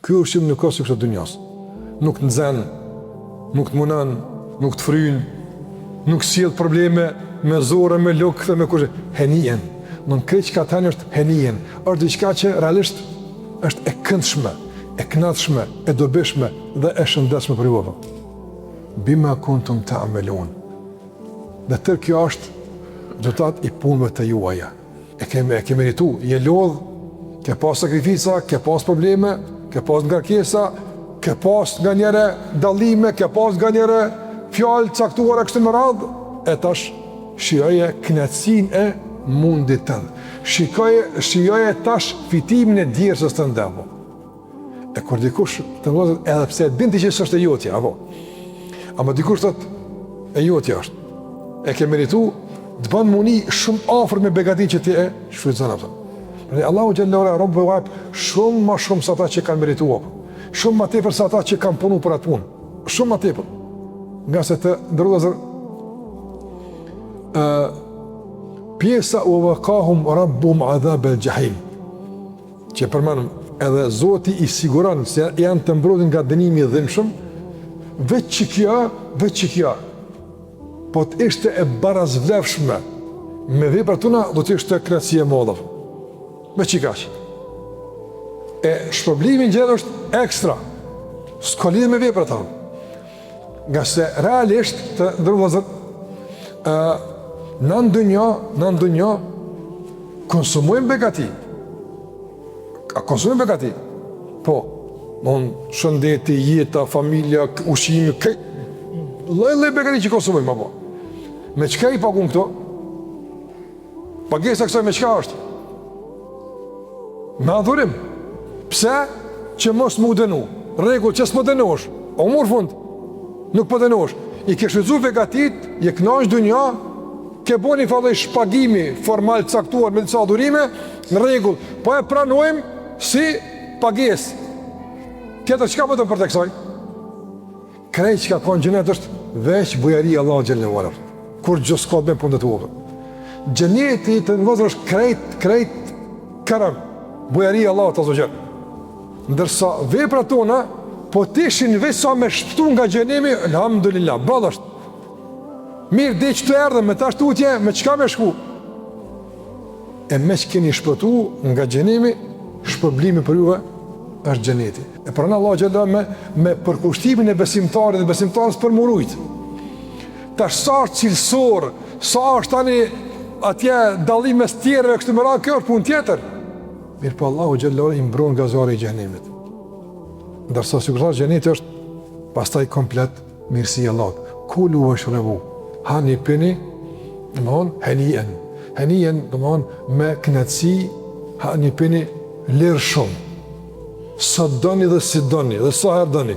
Ky ushqim nuk ka si këtë dunjas. Nuk të nxen, nuk të munan, nuk të fryn, nuk sjell probleme me zorë, me lukë dhe me kush. Henien. Në këtë që ka tani është henien. Është diçka që realisht është e këndshme, e kënaqshme, e dobishme dhe e shëndetshme për juve. Bima kuntum ta'malun. Dhe tërë kjo është rezultat i punëve të juaja. E ke meritu, je lodh, ke pas sakrifica, ke pas probleme, ke pas ngarkesa, ke pas nga njëre dallime, ke pas nga njëre fjalë caktuara kështu me radhë, e tash shijoje kënaqësinë e mundit tënd. Shijoje tash fitimin e djersës të ndëvo. E kur dikush të vëllezër, edhe pse din ti që është e jotja, apo. Ama dikush thotë e jotja është. E ke meritu, të bën muni shumë afër me begatin që ti e shfrytëzon atë. Për Allahu xhallahu ala robë vap shumë më shumë se ata që kanë merituar. Shumë më tepër se ata që kanë punuar për atë punë. Shumë më tepër. Nga se të ndërruzër pjesa u vëkahum rabbum adhab al-jahim, që përmanëm edhe Zoti i siguron se janë të mbrojtur nga dënimi i dhimbshëm, veç që kjo po të ishte e barazvlefshme me veprat tona, do të ishte kënaqësi e madhe. Veç që kaq. E shpërblimi gjithë është ekstra, s'ka lidhje me veprat tona. Nga se realisht të ndërvëllezër, në ndonjë konsumojmë begati. A konsumojmë begati? Po, shëndeti, jeta, familja, ushqimi, lloj begati që konsumojmë apo. Me çka i paguam këto? Pagesa kësaj me çka është? Me adhurim. Pse? Që mos më dënu. Rregull, që s'më dënosh. O mor fund. Nuk po dënosh. I ke shfrytzuar begatit, je kënaq dunja, ke boni fallë shpagimi formal caktuar me disa adhurime, në rregull. Po e pranojmë si pagesë. Tjetër çka po të për të kësaj? Krejt që ka konë gjenet është veç bujaria Allah xhallahu ala. Kur gjë s'ka të bëjë punë të uve. Gjeneti të nëvëzër është krejt karam, bujaria Allah të azogjen. Ndërsa vepra tona, po t'ishin veç sa me shpëtu nga gjenemi, alhamdulillah, ballë është. Mirë, dhe që të erdhe me ta shtutje, me qka me shku? E me që keni shpëtu nga gjenemi, shpërblimi për juve është gjeneti. E pranë Allah xhallahu me përkushtimin e besimtarit dhe besimtarës për murujt. Tash sa është cilësor, sa është tani atje dallim mes tjerëve kështu me radhë, kjo është punë tjetër. Mirë po Allahu xhallahu i mbron nga zjarri i xhenemit. Ndërsa sigurisht xheneti është pastaj komplet mirësia e Allahut. Kulu washrabu. Hani pini, domthon hanien. Hanien domthon me kënaqësi, hani pini lirë shumë. Sa doni dhe si doni, dhe sa herë doni.